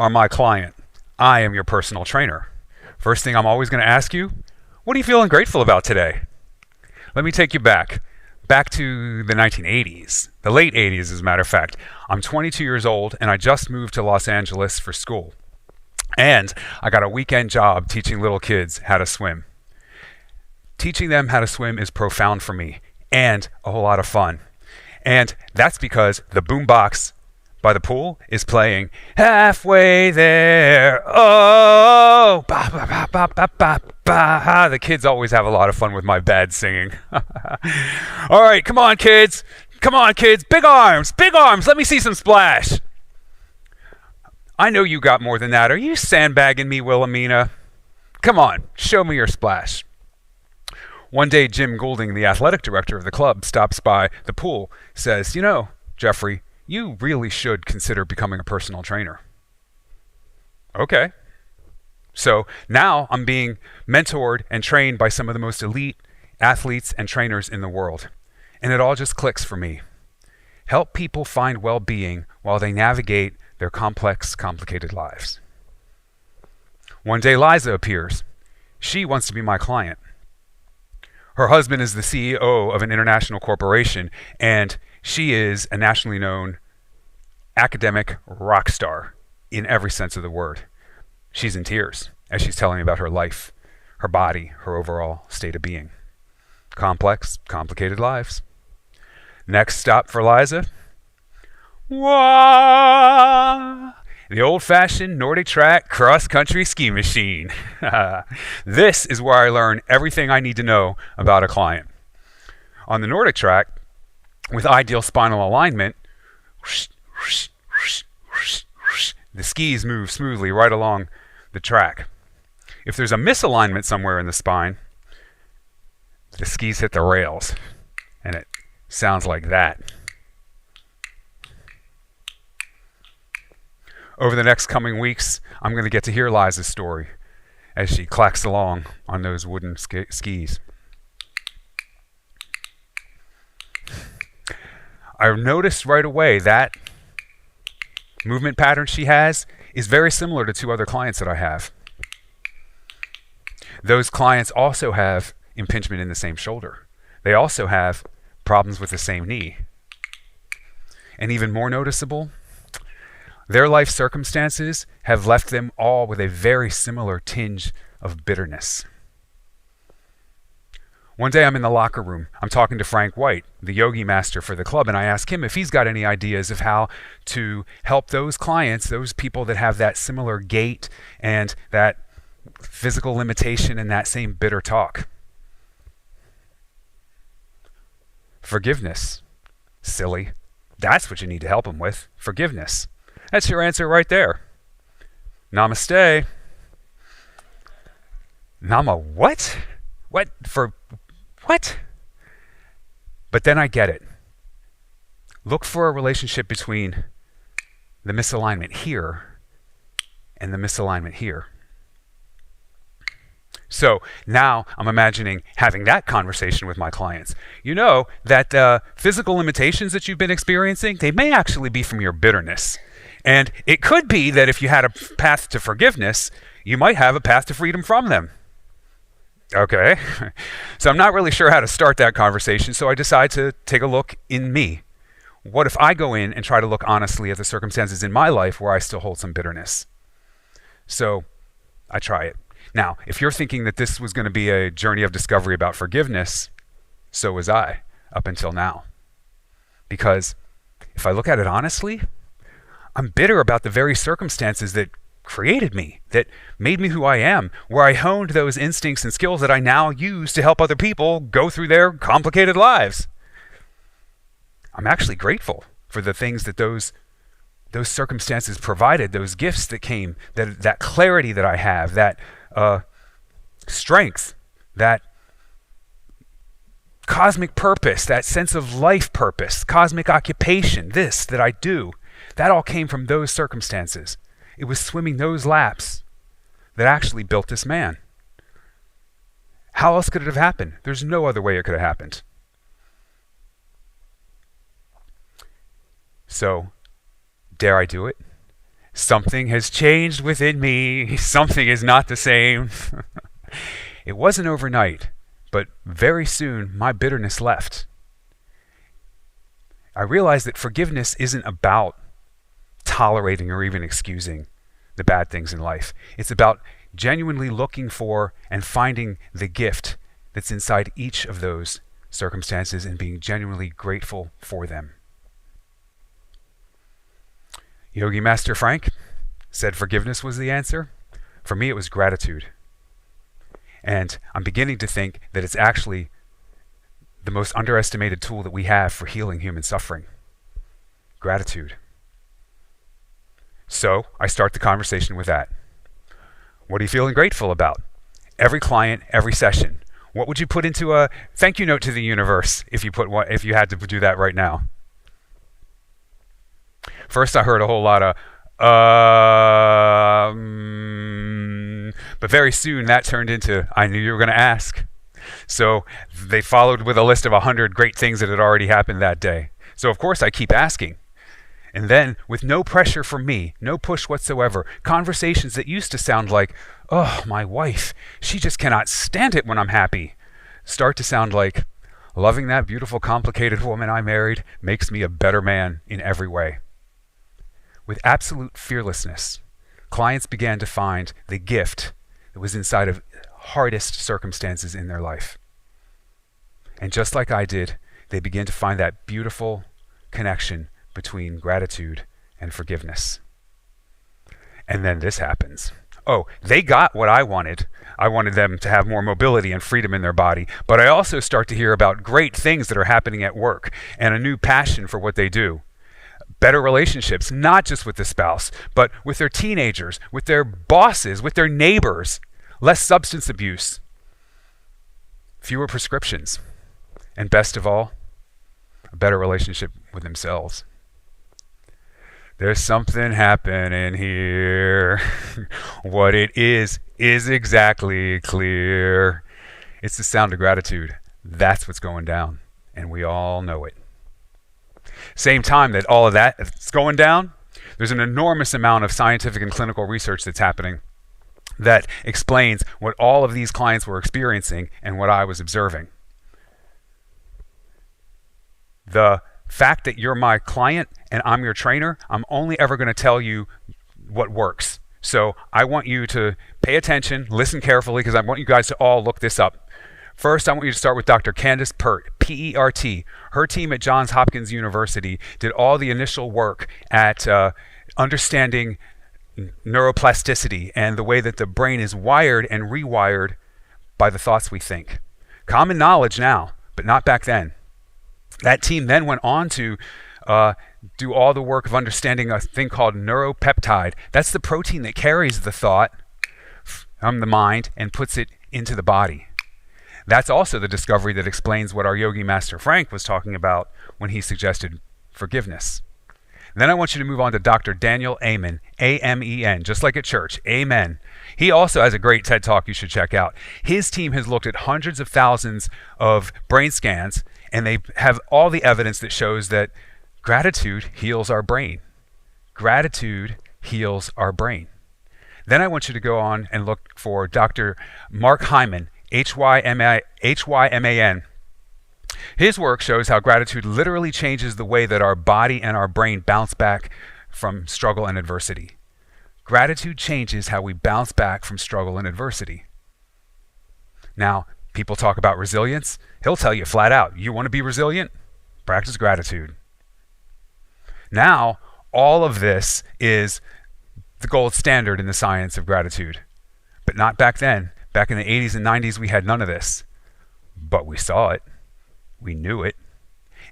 are my client. I am your personal trainer. First thing I'm always going to ask you, what are you feeling grateful about today? Let me take you back to the 1980s, the late 80s as a matter of fact. I'm 22 years old and I just moved to Los Angeles for school. And I got a weekend job teaching little kids how to swim. Teaching them how to swim is profound for me and a whole lot of fun. And that's because the boombox by the pool is playing Halfway There. Oh, ba, ba, ba, ba, ba, ba, ba. The kids always have a lot of fun with my bad singing. All right, come on, kids. Come on, kids. Big arms, big arms. Let me see some splash. I know you got more than that. Are you sandbagging me, Wilhelmina? Come on, show me your splash. One day, Jim Goulding, the athletic director of the club, stops by the pool, says, "You know, Jeffrey, you really should consider becoming a personal trainer." Okay. So now I'm being mentored and trained by some of the most elite athletes and trainers in the world. And it all just clicks for me. Help people find well-being while they navigate their complex, complicated lives. One day, Liza appears. She wants to be my client. Her husband is the CEO of an international corporation, and she is a nationally known academic rock star in every sense of the word. She's in tears as she's telling me about her life, her body, her overall state of being. Complex, complicated lives. Next stop for Liza. Wah! The old-fashioned Nordic track cross-country ski machine. This is where I learn everything I need to know about a client. On the Nordic track, with ideal spinal alignment, the skis move smoothly right along the track. If there's a misalignment somewhere in the spine, the skis hit the rails, and it sounds like that. Over the next coming weeks, I'm going to get to hear Liza's story as she clacks along on those wooden skis. I've noticed right away that movement pattern she has is very similar to two other clients that I have. Those clients also have impingement in the same shoulder. They also have problems with the same knee. And even more noticeable, their life circumstances have left them all with a very similar tinge of bitterness. One day I'm in the locker room. I'm talking to Frank White, the yogi master for the club, and I ask him if he's got any ideas of how to help those clients, those people that have that similar gait and that physical limitation and that same bitter talk. Forgiveness. Silly. That's what you need to help them with. Forgiveness. That's your answer right there. Namaste. Nama what? What? For what? But then I get it. Look for a relationship between the misalignment here and the misalignment here. So now I'm imagining having that conversation with my clients. You know that physical limitations that you've been experiencing, they may actually be from your bitterness. And it could be that if you had a path to forgiveness, you might have a path to freedom from them. Okay. So I'm not really sure how to start that conversation, so I decide to take a look in me. What if I go in and try to look honestly at the circumstances in my life where I still hold some bitterness? So I try it. Now, if you're thinking that this was going to be a journey of discovery about forgiveness, so was I up until now. Because if I look at it honestly, I'm bitter about the very circumstances that created me, that made me who I am, where I honed those instincts and skills that I now use to help other people go through their complicated lives. I'm actually grateful for the things that those circumstances provided, those gifts that came, that clarity that I have, that strength, that cosmic purpose, that sense of life purpose, cosmic occupation, this that I do. That all came from those circumstances. It was swimming those laps that actually built this man. How else could it have happened? There's no other way it could have happened. So, dare I do it? Something has changed within me. Something is not the same. It wasn't overnight, but very soon my bitterness left. I realized that forgiveness isn't about tolerating or even excusing the bad things in life. It's about genuinely looking for and finding the gift that's inside each of those circumstances and being genuinely grateful for them. Yogi Master Frank said forgiveness was the answer. For me, it was gratitude. And I'm beginning to think that it's actually the most underestimated tool that we have for healing human suffering. Gratitude. So I start the conversation with that. What are you feeling grateful about? Every client, every session. What would you put into a thank you note to the universe if you had to do that right now? First, I heard a whole lot of but very soon that turned into I knew you were going to ask. So they followed with a list of 100 great things that had already happened that day. So of course I keep asking. And then, with no pressure from me, no push whatsoever, conversations that used to sound like, oh, my wife, she just cannot stand it when I'm happy, start to sound like, loving that beautiful, complicated woman I married makes me a better man in every way. With absolute fearlessness, clients began to find the gift that was inside of hardest circumstances in their life. And just like I did, they began to find that beautiful connection between gratitude and forgiveness. And then this happens. Oh, they got what I wanted. I wanted them to have more mobility and freedom in their body. But I also start to hear about great things that are happening at work and a new passion for what they do. Better relationships, not just with the spouse, but with their teenagers, with their bosses, with their neighbors. Less substance abuse. Fewer prescriptions. And best of all, a better relationship with themselves. There's something happening here. What it is exactly clear. It's the sound of gratitude. That's what's going down, and we all know it. Same time that all of that is going down, there's an enormous amount of scientific and clinical research that's happening that explains what all of these clients were experiencing and what I was observing. The fact that you're my client and I'm your trainer, I'm only ever going to tell you what works. So I want you to pay attention, listen carefully, because I want you guys to all look this up. First, I want you to start with Dr. Candace Pert, P-E-R-T. Her team at Johns Hopkins University did all the initial work at understanding neuroplasticity and the way that the brain is wired and rewired by the thoughts we think. Common knowledge now, but not back then. That team then went on to do all the work of understanding a thing called neuropeptide. That's the protein that carries the thought from the mind and puts it into the body. That's also the discovery that explains what our Yogi Master Frank was talking about when he suggested forgiveness. Then I want you to move on to Dr. Daniel Amen, A-M-E-N, just like at church, Amen. He also has a great TED Talk you should check out. His team has looked at hundreds of thousands of brain scans, and they have all the evidence that shows that gratitude heals our brain. Gratitude heals our brain. Then I want you to go on and look for Dr. Mark Hyman, H-Y-M-A-N. His work shows how gratitude literally changes the way that our body and our brain bounce back from struggle and adversity. Gratitude changes how we bounce back from struggle and adversity. Now, people talk about resilience. He'll tell you flat out, you want to be resilient? Practice gratitude. Now, all of this is the gold standard in the science of gratitude. But not back then. Back in the 80s and 90s, we had none of this. But we saw it. We knew it.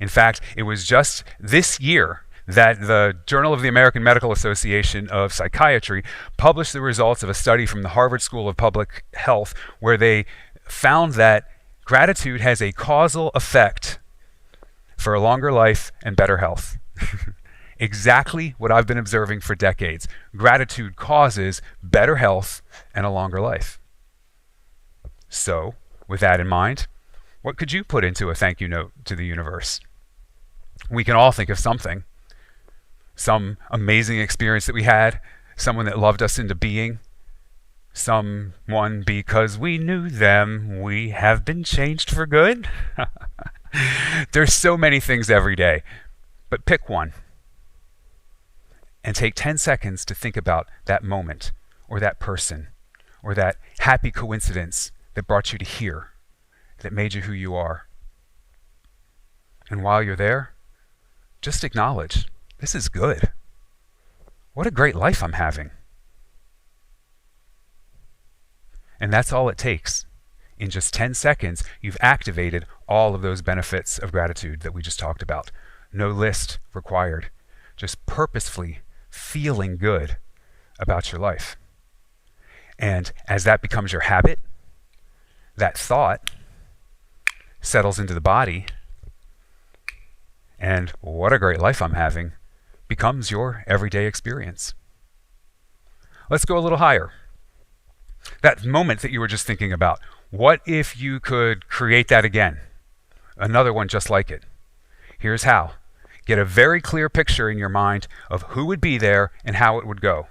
In fact, it was just this year that the Journal of the American Medical Association of Psychiatry published the results of a study from the Harvard School of Public Health where they found that gratitude has a causal effect for a longer life and better health. Exactly what I've been observing for decades. Gratitude causes better health and a longer life. So, with that in mind, what could you put into a thank you note to the universe? We can all think of something. some amazing experience that we had, someone that loved us into being, someone because we knew them, we have been changed for good. There's so many things every day, but pick one and take 10 seconds to think about that moment or that person or that happy coincidence that brought you to here, that made you who you are. And while you're there, just acknowledge, this is good. What a great life I'm having. And that's all it takes. In just 10 seconds, you've activated all of those benefits of gratitude that we just talked about. No list required. Just purposefully feeling good about your life. And as that becomes your habit, that thought settles into the body, and what a great life I'm having becomes your everyday experience. Let's go a little higher. That moment that you were just thinking about, what if you could create that again? Another one just like it. Here's how. Get a very clear picture in your mind of who would be there and how it would go.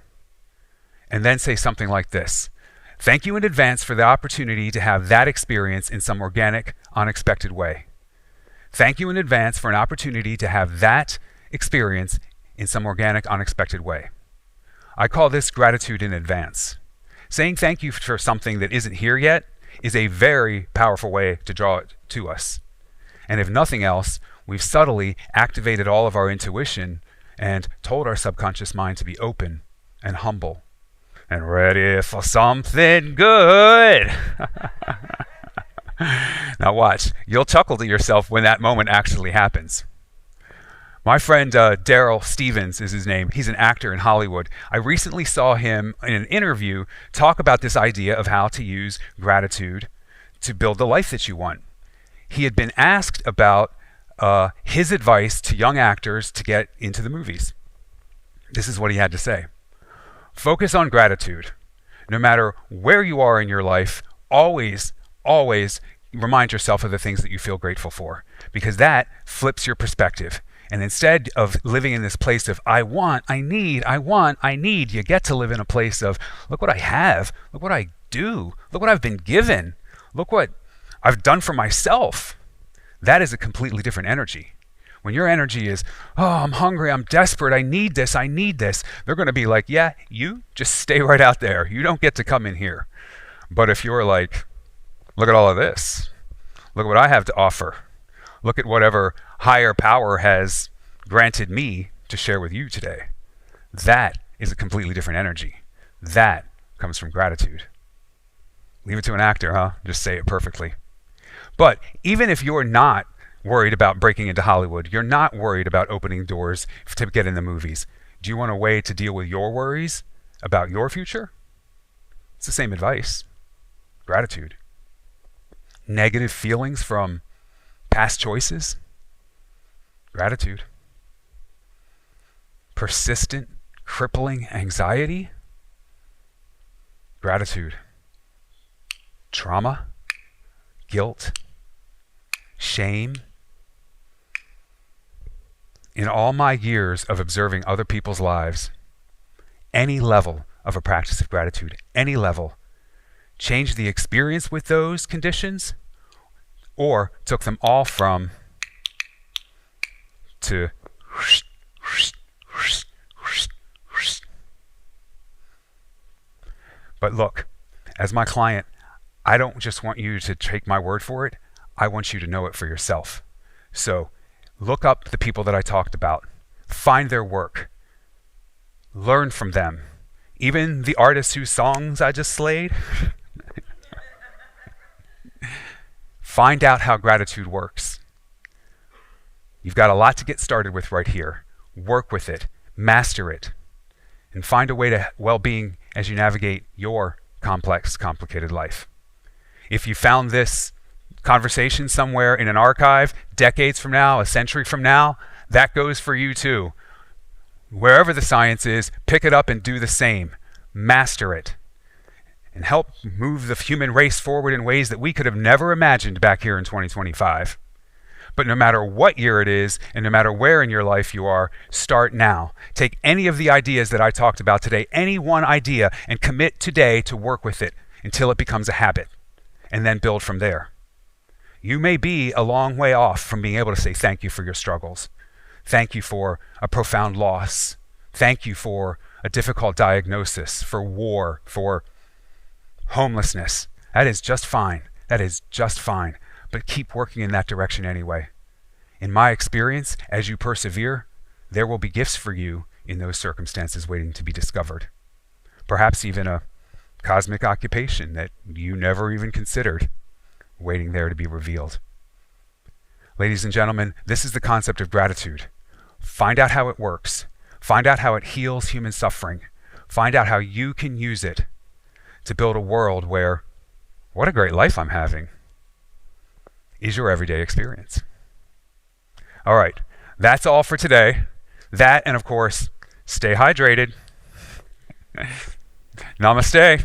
And then say something like this. Thank you in advance for the opportunity to have that experience in some organic, unexpected way. Thank you in advance for an opportunity to have that experience in some organic, unexpected way. I call this gratitude in advance. Saying thank you for something that isn't here yet is a very powerful way to draw it to us. And if nothing else, we've subtly activated all of our intuition and told our subconscious mind to be open and humble and ready for something good. Now watch, you'll chuckle to yourself when that moment actually happens. My friend Daryl Stevens is his name. He's an actor in Hollywood. I recently saw him in an interview talk about this idea of how to use gratitude to build the life that you want. He had been asked about his advice to young actors to get into the movies. This is what he had to say. Focus on gratitude. No matter where you are in your life, always remind yourself of the things that you feel grateful for, because that flips your perspective. And instead of living in this place of I want, I need, you get to live in a place of look what I have, look what I do, look what I've been given, look what I've done for myself. That is a completely different energy. When your energy is, oh, I'm hungry, I'm desperate, I need this, they're going to be like, yeah, you just stay right out there. You don't get to come in here. But if you're like, look at all of this, look at what I have to offer, look at whatever higher power has granted me to share with you today, that is a completely different energy. That comes from gratitude. Leave it to an actor, huh? Just say it perfectly. But even if you're not worried about breaking into Hollywood, you're not worried about opening doors to get in the movies, do you want a way to deal with your worries about your future? It's the same advice. Gratitude. Negative feelings from past choices? Gratitude. Persistent, crippling anxiety? Gratitude. Trauma? Guilt? Shame? In all my years of observing other people's lives, any level of a practice of gratitude, any level, changed the experience with those conditions or took them all from to but look, as my client, I don't just want you to take my word for it. I want you to know it for yourself. So look up the people that I talked about. Find their work. Learn from them. Even the artists whose songs I just slayed. Find out how gratitude works. You've got a lot to get started with right here. Work with it. Master it. And find a way to well-being as you navigate your complex, complicated life. If you found this conversation somewhere in an archive, decades from now, a century from now, that goes for you too. Wherever the science is, pick it up and do the same. Master it. And help move the human race forward in ways that we could have never imagined back here in 2025. But no matter what year it is, and no matter where in your life you are, start now. Take any of the ideas that I talked about today, any one idea, and commit today to work with it until it becomes a habit, and then build from there. You may be a long way off from being able to say thank you for your struggles. Thank you for a profound loss. Thank you for a difficult diagnosis, for war, for homelessness. That is just fine. That is just fine. But keep working in that direction anyway. In my experience, as you persevere, there will be gifts for you in those circumstances waiting to be discovered. Perhaps even a cosmic occupation that you never even considered waiting there to be revealed. Ladies and gentlemen, this is the concept of gratitude. Find out how it works. Find out how it heals human suffering. Find out how you can use it to build a world where, what a great life I'm having, is your everyday experience. All right, that's all for today. That, and of course, stay hydrated. Namaste.